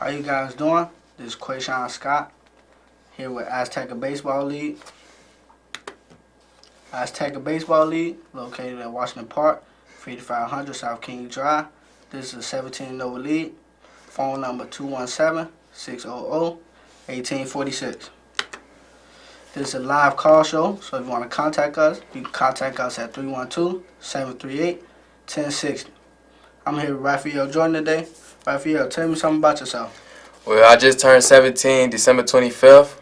How you guys doing? This is Quayshawn Scott here with Azteca Baseball League. Azteca Baseball League, located at Washington Park, 5500 South King Drive. This is a 17-over league. Phone number 217-600-1846. This is a live call show, so if you want to contact us, you can contact us at 312-738-1060. I'm here with Raphael Jordan today. Raphael, tell me something about yourself. Well, I just turned 17 December 25th.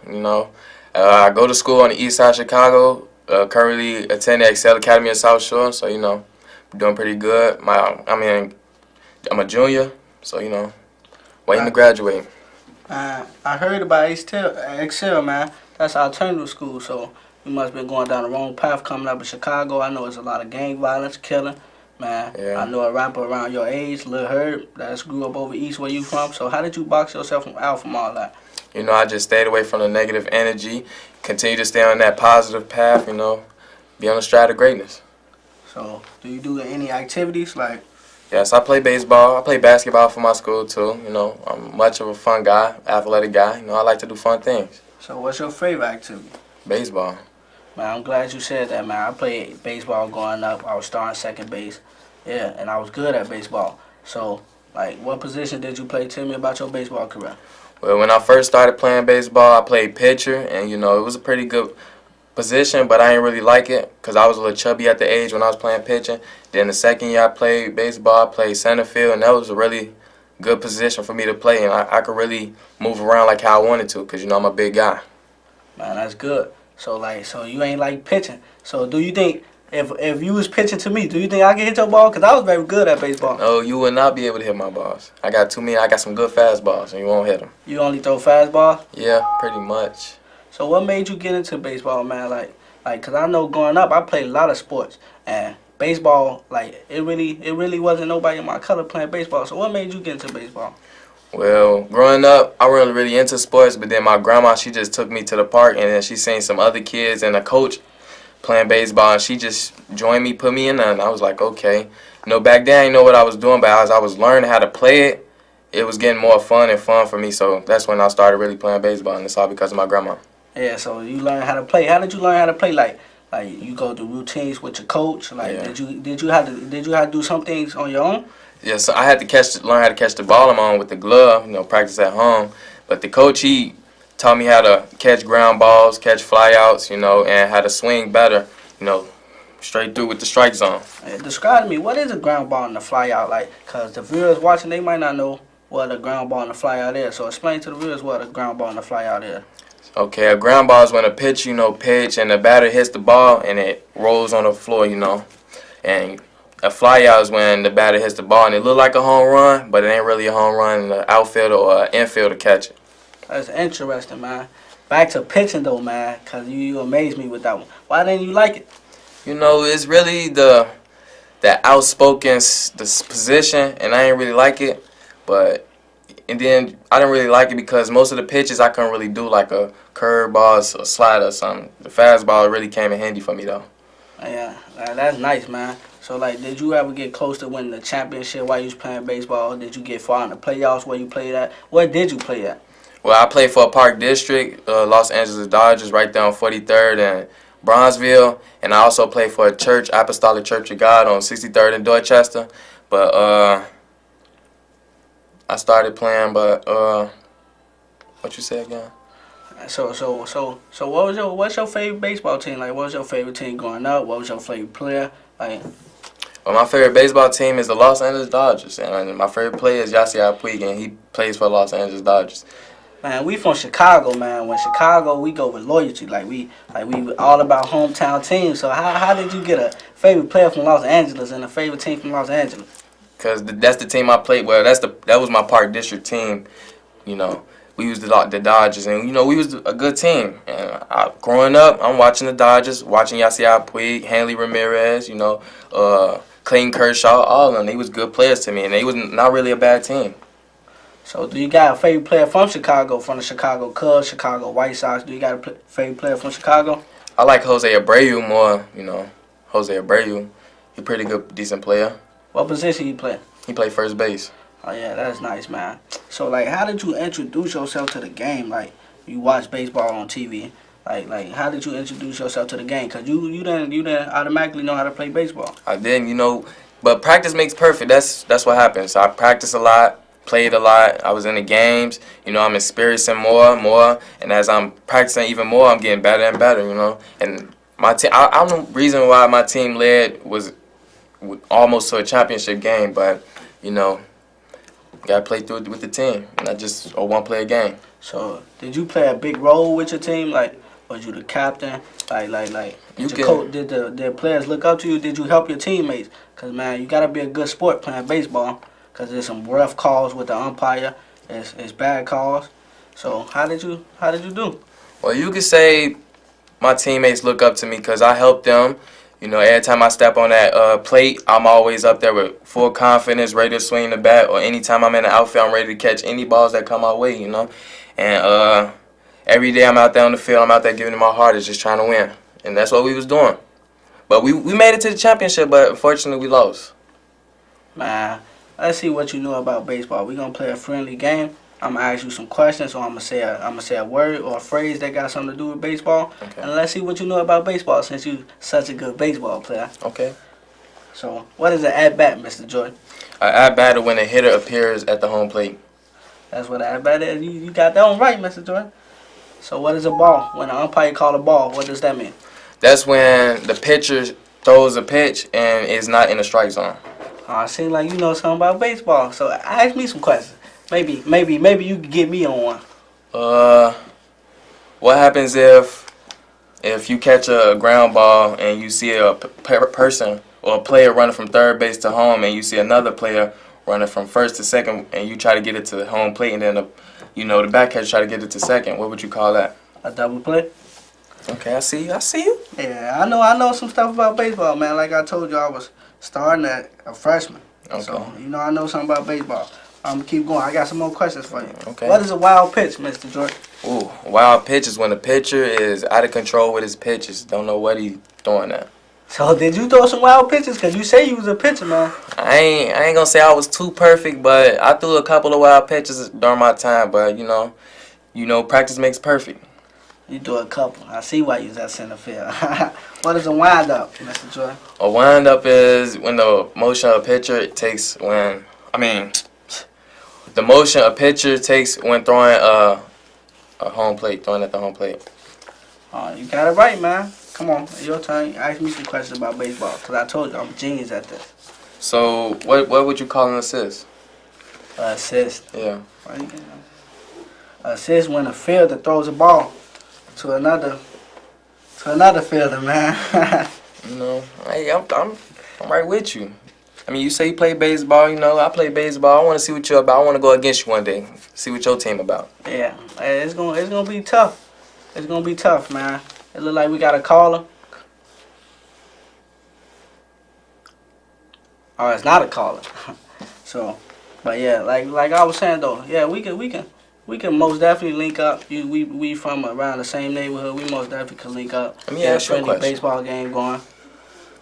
I go to school on the east side of Chicago. Currently attend the Excel Academy in South Shore, so, I'm doing pretty good. I'm a junior, so, waiting to graduate. I heard about Excel, man. That's alternative school, so you must have been going down the wrong path coming up in Chicago. I know there's a lot of gang violence, killing. Man, Yeah. I know a rapper around your age, Lil Herb, that grew up over east where you from. So how did you box yourself out from all that? I just stayed away from the negative energy, continue to stay on that positive path, be on the stride of greatness. So do you do any activities like? Yes, I play baseball. I play basketball for my school, too. I'm much of a fun guy, athletic guy. I like to do fun things. So what's your favorite activity? Baseball. Man, I'm glad you said that, man. I played baseball growing up. I was starting second base. Yeah, and I was good at baseball. So, what position did you play? Tell me about your baseball career. Well, when I first started playing baseball, I played pitcher, and, it was a pretty good position, but I didn't really like it because I was a little chubby at the age when I was playing pitching. Then the second year I played baseball, I played center field, and that was a really good position for me to play, and I could really move around like how I wanted to because, I'm a big guy. Man, that's good. So you ain't like pitching. So do you think if you was pitching to me, do you think I can hit your ball? Because I was very good at baseball. No, you will not be able to hit my balls. I got some good fastballs, and you won't hit them. You only throw fastballs? Yeah, pretty much. So what made you get into baseball, man? Because I know growing up, I played a lot of sports. And baseball, it really wasn't nobody in my color playing baseball. So what made you get into baseball? Well, growing up, I wasn't really into sports, but then my grandma, she just took me to the park, and then she seen some other kids and a coach playing baseball, and she just joined me, put me in there, and I was like, okay. Back then I didn't know what I was doing, but as I was learning how to play it, it was getting more fun for me, so that's when I started really playing baseball, and it's all because of my grandma. Yeah, so you learned how to play. How did you learn how to play? Like you go through routines with your coach? Yeah. Did you have to do some things on your own? Yeah, so I had to learn how to catch the ball I'm on with the glove, practice at home. But the coach, he taught me how to catch ground balls, catch flyouts, and how to swing better, straight through with the strike zone. Describe to me, what is a ground ball and a flyout like? Because the viewers watching, they might not know what a ground ball and a flyout is. So explain to the viewers what a ground ball and a flyout is. Okay, a ground ball is when a pitch, pitch, and the batter hits the ball and it rolls on the floor, And a flyout is when the batter hits the ball and it look like a home run, but it ain't really a home run, and the outfielder or infielder catch it. That's interesting, man. Back to pitching, though, man, because you amazed me with that one. Why didn't you like it? It's really the outspoken position, and I ain't really like it. And then I didn't really like it because most of the pitches I couldn't really do, like a curveball, a slider or something. The fastball really came in handy for me, though. Yeah, that's nice, man. So, did you ever get close to winning the championship while you was playing baseball? Did you get far in the playoffs where you played at? Where did you play at? Well, I played for a Park District, Los Angeles Dodgers, right there on 43rd and Bronzeville. And I also played for a church, Apostolic Church of God, on 63rd and Dorchester. But I started playing, but what you say again? So what's your favorite baseball team? What was your favorite team growing up? What was your favorite player? Well, my favorite baseball team is the Los Angeles Dodgers, and my favorite player is Yasiel Puig, and he plays for the Los Angeles Dodgers. Man, we from Chicago, man. When Chicago, we go with loyalty. We all about hometown teams. So how did you get a favorite player from Los Angeles and a favorite team from Los Angeles? Because that's the team I played. Well, that was my Park District team. We was the Dodgers, and we was a good team. And growing up, I'm watching the Dodgers, watching Yasiel Puig, Hanley Ramirez, Clayton Kershaw, all of them. They was good players to me, and they was not really a bad team. So do you got a favorite player from Chicago, from the Chicago Cubs, Chicago White Sox? Do you got a favorite player from Chicago? I like Jose Abreu more, Jose Abreu. He's a pretty good, decent player. What position you play? He played first base. Oh yeah, that's nice, man. So like, how did you introduce yourself to the game? Like, you watch baseball on TV. Like, how did you introduce yourself to the game? Cause you didn't automatically know how to play baseball. I didn't, but practice makes perfect. That's what happens. So I practiced a lot, played a lot. I was in the games. I'm experiencing more and more, and as I'm practicing even more, I'm getting better and better. And my team. I'm the reason why my team led was almost to a championship game, but gotta play through it with the team, not just a one-player game. So, did you play a big role with your team? Like, was you the captain? Did your coach, did players look up to you? Did you help your teammates? Cause man, you gotta be a good sport playing baseball. Cause there's some rough calls with the umpire. It's bad calls. So, how did you do? Well, you could say my teammates look up to me because I help them. Every time I step on that plate, I'm always up there with full confidence, ready to swing the bat. Or anytime I'm in the outfield, I'm ready to catch any balls that come my way. And every day I'm out there on the field, I'm out there giving it my hardest, just trying to win. And that's what we was doing. But we made it to the championship, but unfortunately we lost. Man, let's see what you know about baseball. We're gonna play a friendly game. I'm gonna ask you some questions, so I'm gonna say a word or a phrase that got something to do with baseball, Okay. and let's see what you know about baseball since you such a good baseball player. Okay. So, what is an at bat, Mr. Jordan? An at batter when a hitter appears at the home plate. That's what an at bat is. You got that one right, Mr. Jordan. So, what is a ball? When an umpire call a ball, what does that mean? That's when the pitcher throws a pitch and is not in the strike zone. It seems like you know something about baseball. So, ask me some questions. Maybe you could get me on one. What happens if you catch a ground ball and you see a person or a player running from third base to home, and you see another player running from first to second, and you try to get it to the home plate, and then the back catcher try to get it to second? What would you call that? A double play? Okay, I see you. Yeah, I know some stuff about baseball, man. Like I told you, I was starting at a freshman. Okay. So, I know something about baseball. I'm going to keep going. I got some more questions for you. Okay. What is a wild pitch, Mr. Jordan? Ooh, wild pitch is when the pitcher is out of control with his pitches. Don't know what he's throwing at. So, did you throw some wild pitches? Because you say you was a pitcher, man. I ain't going to say I was too perfect, but I threw a couple of wild pitches during my time. But, practice makes perfect. You threw a couple. I see why you was at center field. What is a wind-up, Mr. Jordan? A wind-up is when the motion of a pitcher takes the motion a pitcher takes when throwing a home plate, throwing at the home plate. Oh, you got it right, man. Come on, your turn. Ask me some questions about baseball, because I told you I'm a genius at this. So, what would you call an assist? Assist. Yeah. Assist when a fielder throws a ball to another fielder, man. Hey, I'm right with you. I mean, you say you play baseball, I play baseball. I want to see what you're about. I want to go against you one day. See what your team about. Yeah, it's gonna be tough. It's gonna be tough, man. It look like we got a caller. Oh, it's not a caller. So, but yeah, like I was saying though, yeah, we can most definitely link up. We from around the same neighborhood. We most definitely can link up. Let me Get a ask you a friendly question. baseball game going.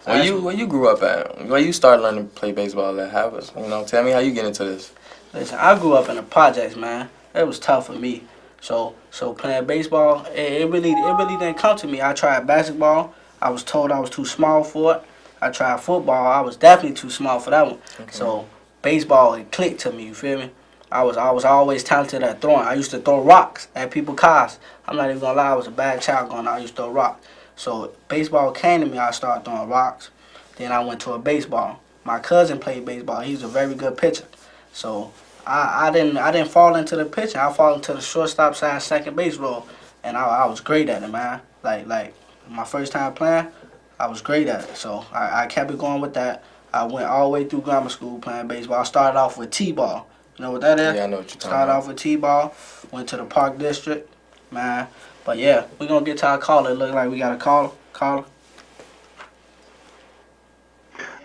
Where you grew up at? Where you started learning to play baseball at? Tell me how you get into this. Listen, I grew up in the projects, man. It was tough for me. So playing baseball, it really didn't come to me. I tried basketball. I was told I was too small for it. I tried football. I was definitely too small for that one. Okay. So baseball, it clicked to me. You feel me? I was always talented at throwing. I used to throw rocks at people's cars. I'm not even gonna lie. I was a bad child going out. I used to throw rocks. So baseball came to me. I started throwing rocks. Then I went to a baseball. My cousin played baseball. He was a very good pitcher. So I didn't fall into the pitching. I fall into the shortstop side, second base role, and I was great at it, man. Like my first time playing, I was great at it. So I kept it going with that. I went all the way through grammar school playing baseball. I started off with T-ball. You know what that is? Yeah, I know what you're talking Started about. off with T-ball. Went to the Park District, man. But yeah, we're gonna get to our caller. It look like we got a caller.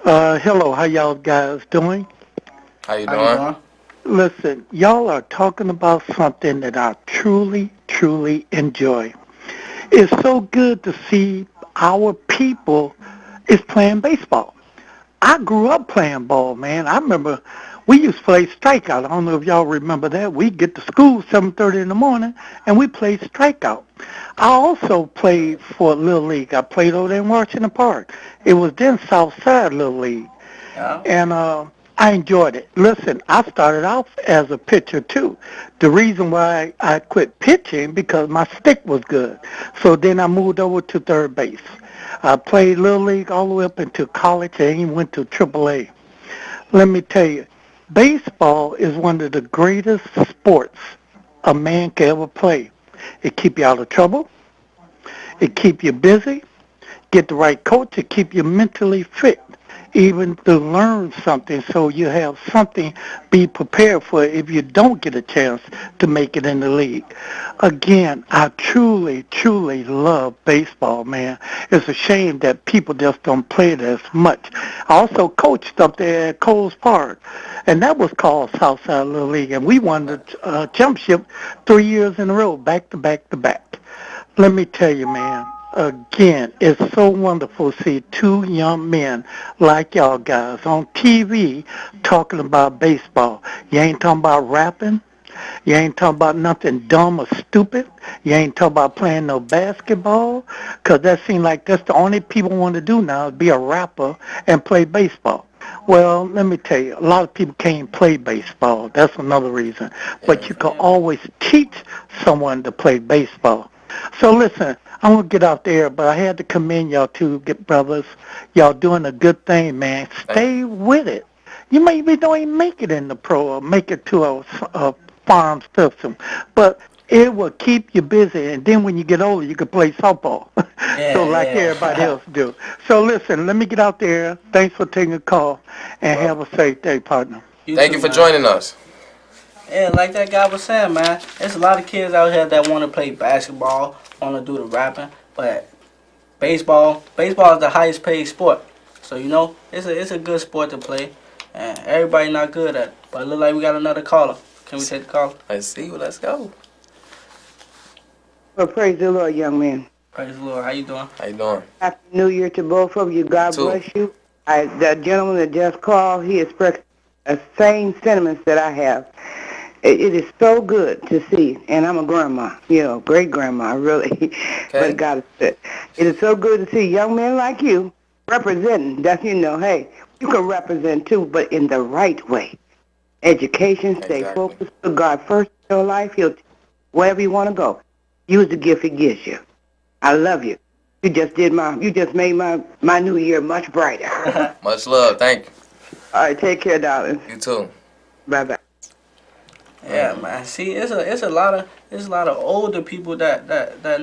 Hello, how y'all guys doing? How you How doing? you doing? Listen, y'all are talking about something that I truly, truly enjoy. It's so good to see our people is playing baseball. I grew up playing ball, man. I remember We used to play strikeout. I don't know if y'all remember that. We'd get to school 7:30 in the morning, and we played strikeout. I also played for Little League. I played over there in Washington Park. It was then Southside Little League. Yeah. And I enjoyed it. Listen, I started off as a pitcher too. The reason why I quit pitching because my stick was good. So then I moved over to third base. I played Little League all the way up into college and even went to AAA. Let me tell you, baseball is one of the greatest sports a man can ever play. It keep you out of trouble. It keep you busy. Get the right coach to keep you mentally fit, even to learn something so you have something be prepared for if you don't get a chance to make it in the league. Again, I truly, truly love baseball, man. It's a shame that people just don't play it as much. I also coached up there at Coles Park, and that was called Southside Little League, and we won the championship 3 years in a row, back to back to back. Let me tell you, man, again, it's so wonderful to see two young men like y'all guys on TV talking about baseball. You ain't talking about rapping. You ain't talking about nothing dumb or stupid. You ain't talking about playing no basketball, 'cause that seems like that's the only people want to do now is be a rapper and play baseball. Well, let me tell you, a lot of people can't play baseball. That's another reason. But you can always teach someone to play baseball. So listen, I'm going to get out there, but I had to commend y'all two good brothers. Y'all doing a good thing, man. Stay with it. You maybe don't even make it in the pro or make it to a farm system, but it will keep you busy, and then when you get older, you can play softball. So like everybody else do. So listen, let me get out there. Thanks for taking a call, and have a safe day, partner. Thank you for joining us. Yeah, like that guy was saying, man, there's a lot of kids out here that want to play basketball, want to do the rapping, but baseball is the highest paid sport. So, you know, it's a good sport to play, and everybody not good at it. But it look like we got another caller. Can we take the call? Let's see. Let's go. Well, praise the Lord, young man. Praise the Lord. How you doing? How you doing? Happy New Year to both of you. God Too. bless you. That gentleman that just called, he expressed the same sentiments that I have. It is so good to see, and I'm a grandma, great grandma, really. Okay. But God, it is so good to see young men like you representing. That hey, you can represent too, but in the right way. Education, stay focused. Put God first in your life. He'll wherever you want to go. Use the gift He gives you. I love you. You just made my new year much brighter. Much love. Thank you. All right, take care, darling. You too. Bye bye. Yeah, man. See, it's a lot of older people that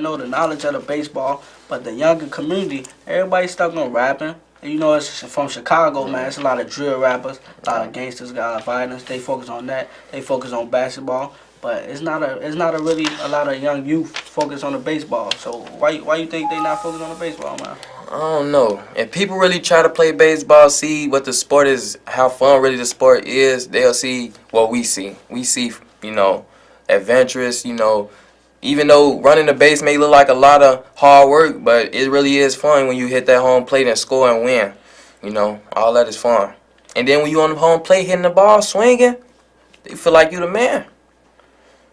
know the knowledge of the baseball, but the younger community, everybody's stuck on rapping. And you know, it's from Chicago, man. It's a lot of drill rappers, a lot of gangsters, a lot of violence. They focus on that. They focus on basketball, but it's not a really a lot of young youth focus on the baseball. So why you think they not focused on the baseball, man? I don't know. If people really try to play baseball, see what the sport is, how fun really the sport is, they'll see what we see. We see, adventurous, even though running the base may look like a lot of hard work, but it really is fun when you hit that home plate and score and win. All that is fun. And then when you on the home plate hitting the ball, swinging, you feel like you the man.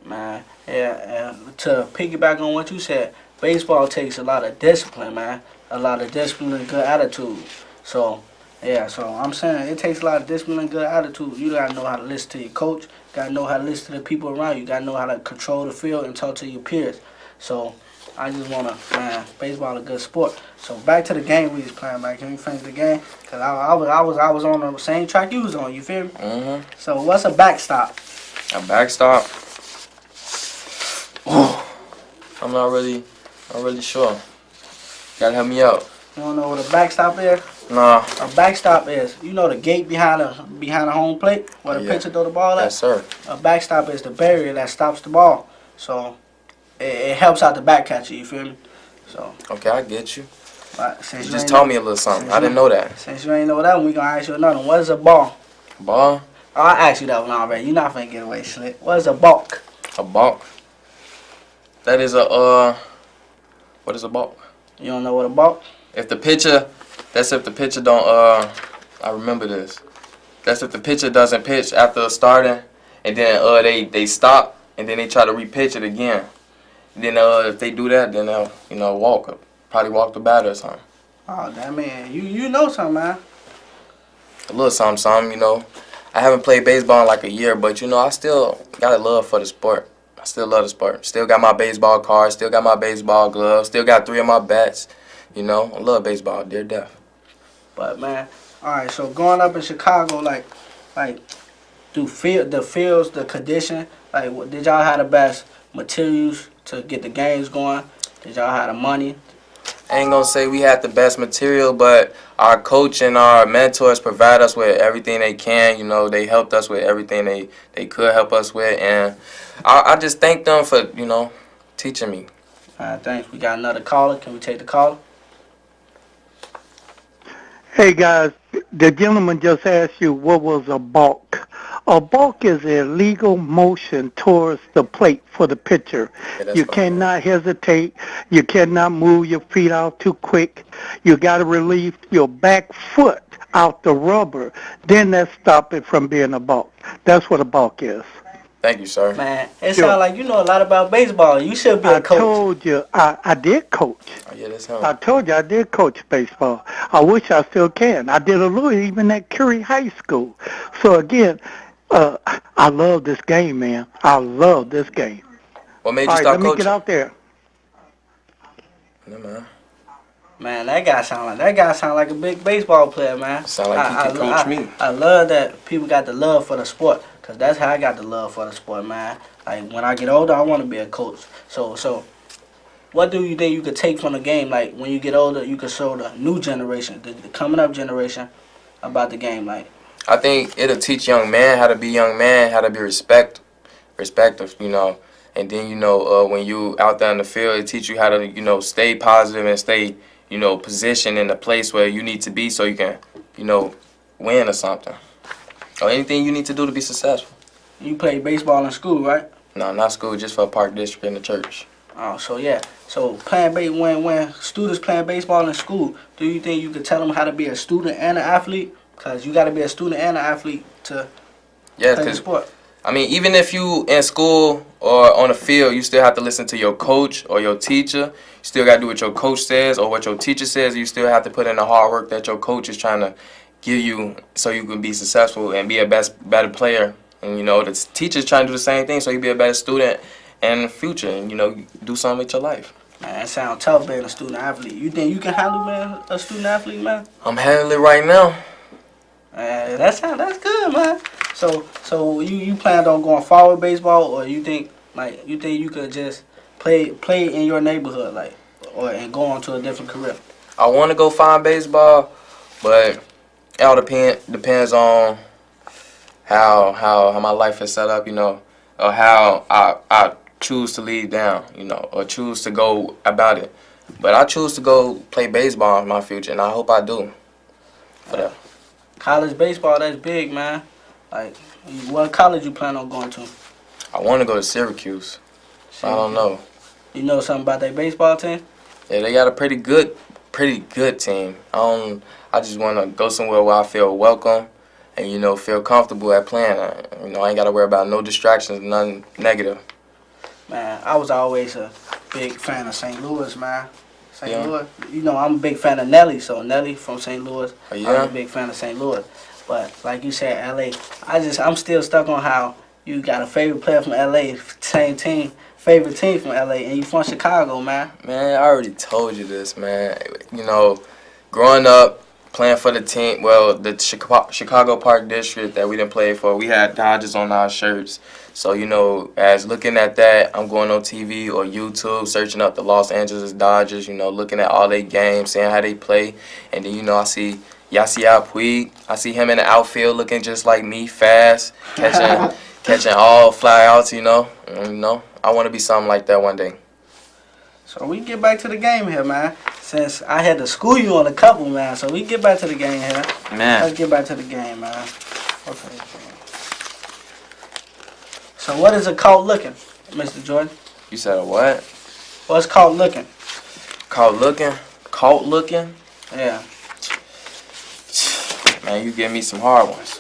Man, yeah, and to piggyback on what you said, baseball takes a lot of discipline, man. A lot of discipline and good attitude. So I'm saying it takes a lot of discipline and good attitude. You gotta know how to listen to your coach. You gotta know how to listen to the people around you. You gotta know how to control the field and talk to your peers. So I just man, baseball is a good sport. So back to the game we was playing, man. Can we finish the game? Cause I was on the same track you was on. You feel me? Mm-hmm. So what's a backstop? A backstop? I'm not really sure. Gotta help me out. You don't know what a backstop is? Nah. A backstop is, the gate behind the home plate where the pitcher throw the ball at? Yes, sir. A backstop is the barrier that stops the ball. So it helps out the back catcher, you feel me? So okay, I get you. Since You just taught me a little something. I didn't know that. Since you ain't know that one, we gonna ask you another one. What is a ball? Ball? Oh, I asked you that one already. You're not finna get away, Slick. What is a balk? A balk? That is a what is a balk? You don't know what a balk? If the pitcher don't I remember this. That's if the pitcher doesn't pitch after starting, and then they stop, and then they try to repitch it again. Then if they do that, then they'll probably walk the batter or something. Oh, that man, you know something, man. A little something. I haven't played baseball in like a year, but I still got a love for the sport. I still love the sport. Still got my baseball card. Still got my baseball gloves. Still got 3 of my bats. I love baseball, dear death. But man, all right. So growing up in Chicago, like, the fields, the condition, like, did y'all have the best materials to get the games going? Did y'all have the money? I ain't gonna say we had the best material, but our coach and our mentors provide us with everything they can. They helped us with everything they could help us with, and I just thank them for teaching me. All right, thanks. We got another caller. Can we take the caller? Hey guys, the gentleman just asked you what was a balk. A balk is a illegal motion towards the plate for the pitcher. Yeah, You cannot hesitate. You cannot move your feet out too quick. You got to relieve your back foot out the rubber. Then that stop it from being a balk. That's what a balk is. Thank you, sir. Man, it Sure. sounds like you know a lot about baseball. You should be a coach. I told you, I did coach. Oh, yeah, that's him. I told you I did coach baseball. I wish I still can. I did a little even at Curie High School. So again, I love this game, man. I love this game. What made you All right, stop let me coaching? get out there. No, man. Man, that guy sound like a big baseball player, man. Sound like he can coach me. I love that people got the love for the sport, cause that's how I got the love for the sport, man. Like when I get older, I want to be a coach. So, what do you think you could take from the game? Like when you get older, you could show the new generation, the coming up generation, about the game. Like I think it'll teach young man how to be young man, how to be respectful, and then when you out there in the field, it teach you how to stay positive and stay positioned in the place where you need to be so you can win or something, or anything you need to do to be successful. you played baseball in school, right? No, not school, just for a park district in the church. Oh, so yeah. So when students playing baseball in school, do you think you could tell them how to be a student and an athlete? Cause you got to be a student and an athlete to play the sport. I mean, even if you in school or on the field, you still have to listen to your coach or your teacher. You still got to do what your coach says or what your teacher says. You still have to put in the hard work that your coach is trying to give you so you can be successful and be a better player. And, the teacher's trying to do the same thing so you be a better student in the future and, do something with your life. Man, it sounds tough being a student athlete. You think you can handle being a student athlete, man? I'm handling it right now. That's good, man. So you planned on going forward baseball, or you think you could just play in your neighborhood, and go on to a different career? I want to go find baseball, but it all depends on how my life is set up, or how I choose to lead down, or choose to go about it. But I choose to go play baseball in my future, and I hope I do. For that. College baseball, that's big, man. Like, what college you plan on going to? I want to go to Syracuse. I don't know. You know something about that baseball team? Yeah, they got a pretty good team. I just want to go somewhere where I feel welcome and, feel comfortable at playing. I ain't got to worry about no distractions, nothing negative. Man, I was always a big fan of St. Louis, man. St. Yeah. Louis. I'm a big fan of Nelly, so Nelly from St. Louis. Oh, yeah? I'm a big fan of St. Louis. But like you said, LA, I'm still stuck on how you got a favorite player from LA, same team, favorite team from LA, and you from Chicago, man. Man, I already told you this, man. Growing up, playing for the team, the Chicago Park District that we didn't play for, we had Dodgers on our shirts. So, as looking at that, I'm going on TV or YouTube, searching up the Los Angeles Dodgers, looking at all their games, seeing how they play. And then, I see Yasiel Puig. I see him in the outfield looking just like me, fast, catching all flyouts, I want to be something like that one day. So we get back to the game here, man. Since I had to school you on a couple, man, so we get back to the game here. Man. Let's get back to the game, man. Okay. So what is a caught looking, Mr. Jordan? You said a what? What's caught looking? Caught looking? Yeah. Man, you give me some hard ones.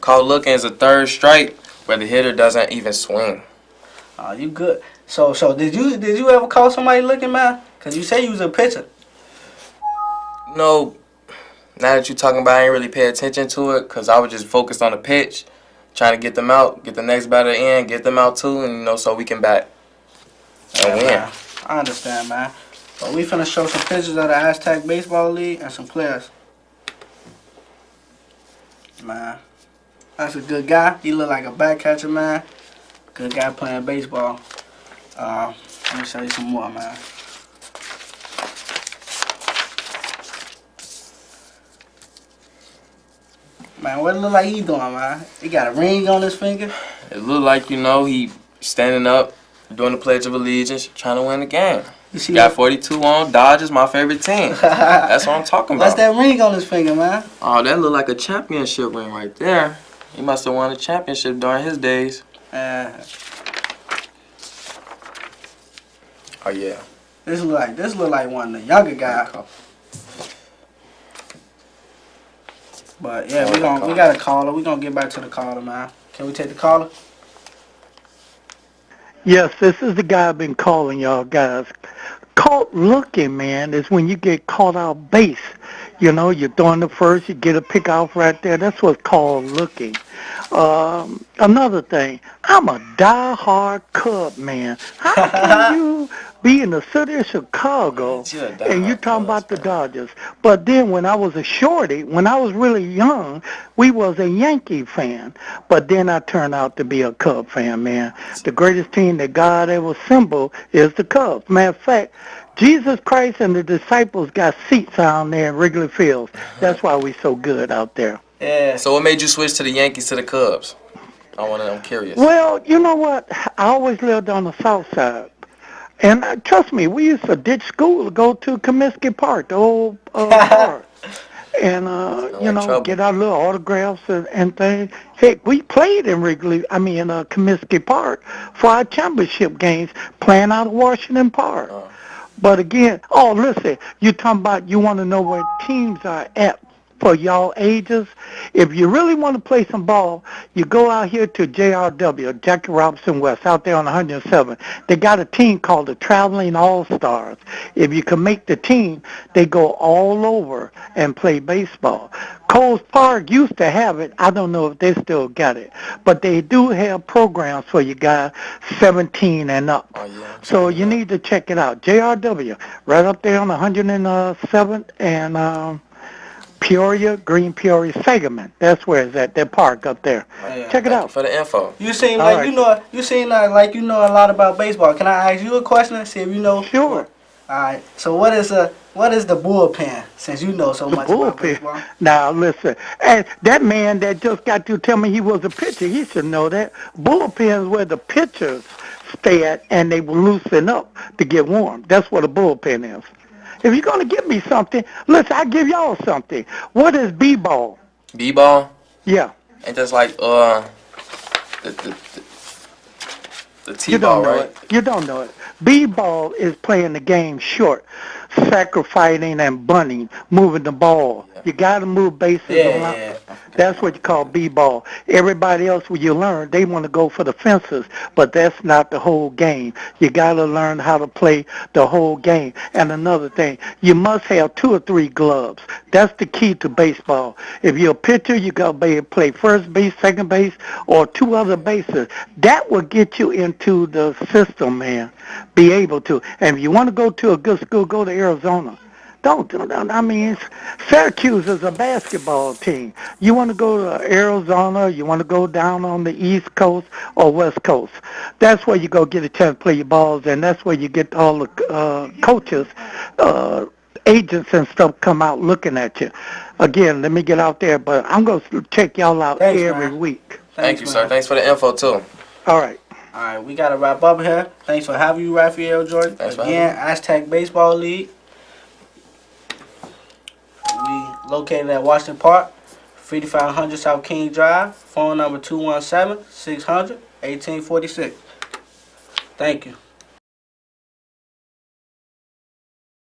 Caught looking is a third strike where the hitter doesn't even swing. Oh, you good. So did you ever call somebody looking, man? Cause you say you was a pitcher. No, now that you're talking about it, I ain't really pay attention to it because I was just focused on the pitch, trying to get them out, get the next batter in, get them out too, and so we can bat and win. Man, I understand, man. But we finna show some pictures of the Aztec Baseball League and some players. Man, that's a good guy. He look like a back catcher, man. Good guy playing baseball. Let me show you some more, man. Man, what it look like he doing, man? He got a ring on his finger. It looked like, he standing up, doing the Pledge of Allegiance, trying to win the game. You see Got 42 on. Dodgers, my favorite team. That's what I'm talking about. What's that ring on his finger, man? Oh, that look like a championship ring right there. He must have won a championship during his days. Oh, yeah. This look like one of the younger guys. But yeah, we got a caller. We gonna get back to the caller, man. Can we take the caller? Yes, this is the guy I've been calling y'all guys. Caught looking, man, is when you get caught out base. You're throwing the first, you get a pick off right there. That's what's called looking. Another thing, I'm a die-hard Cub man. How can you be in the city of Chicago and you talking about the Dodgers? But then when I was a shorty, when I was really young, we was a Yankee fan. But then I turned out to be a Cub fan, man. The greatest team that God ever assembled is the Cubs. Matter of fact, Jesus Christ and the disciples got seats down there in Wrigley Field. That's why we so good out there. Yeah. So what made you switch to the Yankees to the Cubs? I'm curious. Well, you know what? I always lived on the south side. And trust me, we used to ditch school to go to Comiskey Park, the old park. And, trouble. get our little autographs and things. Heck, we played in Comiskey Park for our championship games, playing out of Washington Park. But again, listen, you talking about you want to know where teams are at for y'all ages. If you really want to play some ball, you go out here to JRW, Jackie Robinson West, out there on 107. They got a team called the Traveling All-Stars. If you can make the team, they go all over and play baseball. Coles Park used to have it. I don't know if they still got it. But they do have programs for you guys 17 and up. Oh, yeah, so you need to check it out. JRW, right up there on 107th and Green Peoria, Sagamon. That's where it's at, that park up there. Check it out. For the info. You seem like you know a lot about baseball. Can I ask you a question and see if you know? Sure. All right. So what is the bullpen? Since you know so much about baseball. Now listen, and that man that just got to tell me he was a pitcher, he should know that bullpen is where the pitchers stay at, and they will loosen up to get warm. That's what a bullpen is. If you're going to give me something, listen, I give y'all something. What is B-ball? B-ball? Yeah. Ain't that's like the T-ball, right? You don't know it. B-ball is playing the game short, sacrificing and bunting, moving the ball. You got to move bases around. Yeah. That's what you call B-ball. Everybody else, when you learn, they want to go for the fences, but that's not the whole game. You got to learn how to play the whole game. And another thing, you must have 2 or 3 gloves. That's the key to baseball. If you're a pitcher, you got to be able to play first base, second base, or 2 other bases. That will get you into the system, man. Be able to. And if you want to go to a good school, go to Arizona. Syracuse is a basketball team. You want to go to Arizona, you want to go down on the East Coast or West Coast. That's where you go get a chance to play your balls, and that's where you get all the coaches, agents and stuff come out looking at you. Again, let me get out there, but I'm going to check y'all out every week. Thank you, sir. Thanks for the info, too. All right. All right, we got to wrap up here. Thanks for having you, Raphael Jordan. Thanks for Again, Aztec Baseball League. We located at Washington Park, 5500 South King Drive. Phone number 217-600-1846. Thank you.